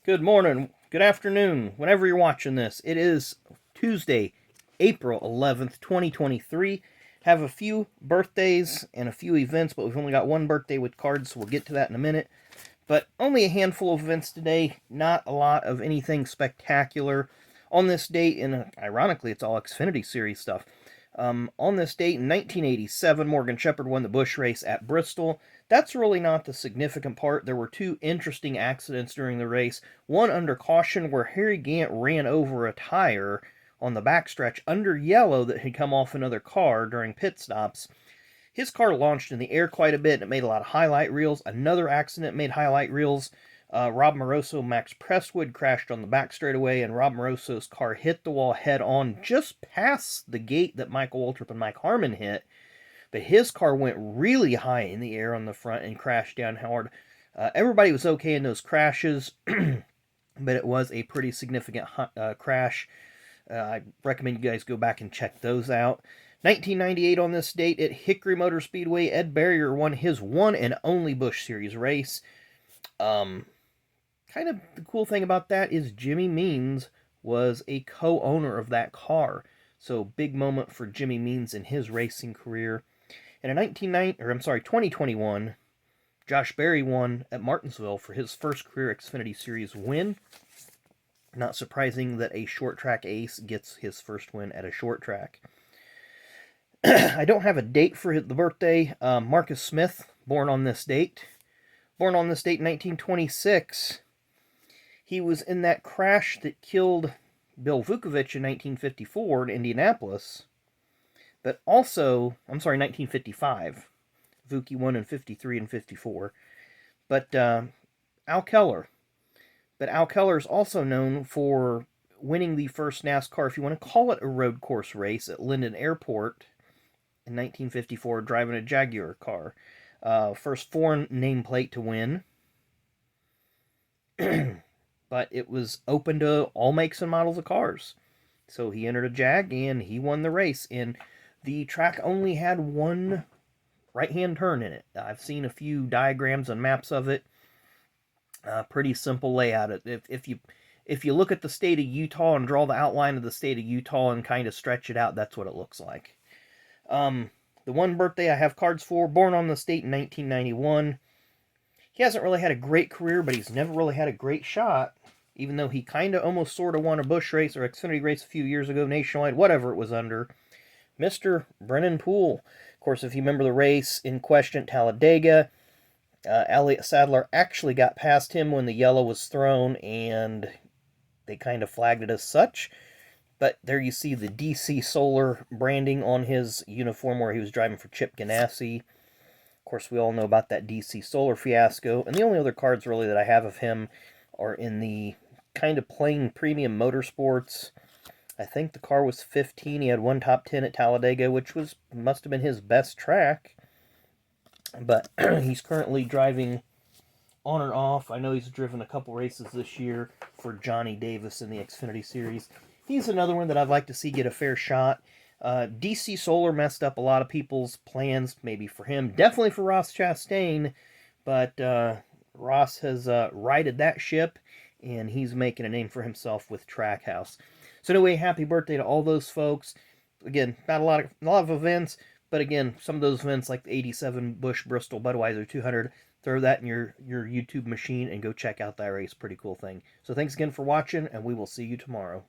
Good morning, good afternoon, whenever you're watching this. It is Tuesday, April 11th, 2023. Have a few birthdays and a few events, but we've only got one birthday with cards, so we'll get to that in a minute. But only a handful of events today, not a lot of anything spectacular. On this date, and ironically, it's all Xfinity Series stuff. On this date in 1987, Morgan Shepherd won the Busch race at Bristol. That's really not the significant part. There were two interesting accidents during the race. One under caution where Harry Gant ran over a tire on the backstretch under yellow that had come off another car during pit stops. His car launched in the air quite a bit, and it made a lot of highlight reels. Another accident made highlight reels. Rob Moroso, Max Presswood crashed on the back straightaway, and Rob Moroso's car hit the wall head on just past the gate that Michael Waltrip and Mike Harmon hit. But his car went really high in the air on the front and crashed down hard. Everybody was okay in those crashes, but it was a pretty significant crash. I recommend you guys go back and check those out. 1998 on this date at Hickory Motor Speedway, Ed Berrier won his one and only Busch Series race. Kind of the cool thing about that is Jimmy Means was a co-owner of that car. So big moment for Jimmy Means in his racing career. And in 2021, Josh Berry won at Martinsville for his first career Xfinity Series win. Not surprising that a short track ace gets his first win at a short track. I don't have a date for the birthday. Marcus Smith, born on this date. Born on this date in 1926. He was in that crash that killed Bill Vukovich in 1954 in Indianapolis. But also, 1955. Vuki won in 53 and 54. But Al Keller. But Al Keller is also known for winning the first NASCAR, if you want to call it a road course race, at Linden Airport in 1954, driving a Jaguar car. First foreign nameplate to win. But it was open to all makes and models of cars. So he entered a Jag and he won the race. And the track only had one right-hand turn in it. I've seen a few diagrams and maps of it. Pretty simple layout. If you look at the state of Utah and draw the outline of the state of Utah and kind of stretch it out, that's what it looks like. The one birthday I have cards for, born on the state in 1991. He hasn't really had a great career, but he's never really had a great shot, even though he kind of almost sort of won a Busch race or Xfinity race a few years ago, nationwide, whatever it was under. Mr. Brennan Poole. Of course, if you remember the race in question at Talladega, Elliott Sadler actually got past him when the yellow was thrown, and they kind of flagged it as such. But there you see the DC Solar branding on his uniform where he was driving for Chip Ganassi. Of course, we all know about that DC Solar fiasco. And the only other cards really that I have of him are in the kind of plain premium motorsports. I think the car was 15. He had one top 10 at Talladega, which must have been his best track. But he's currently driving on and off. I know he's driven a couple races this year for Johnny Davis in the Xfinity Series. He's another one that I'd like to see get a fair shot. DC Solar messed up a lot of people's plans, maybe for him, definitely for Ross Chastain, but Ross has righted that ship, and he's making a name for himself with Trackhouse. So anyway, happy birthday to all those folks. Again, not a lot of events, but again, some of those events like the 87 Busch Bristol Budweiser 200, throw that in your YouTube machine and go check out that race. Pretty cool thing. So thanks again for watching, and we will see you tomorrow.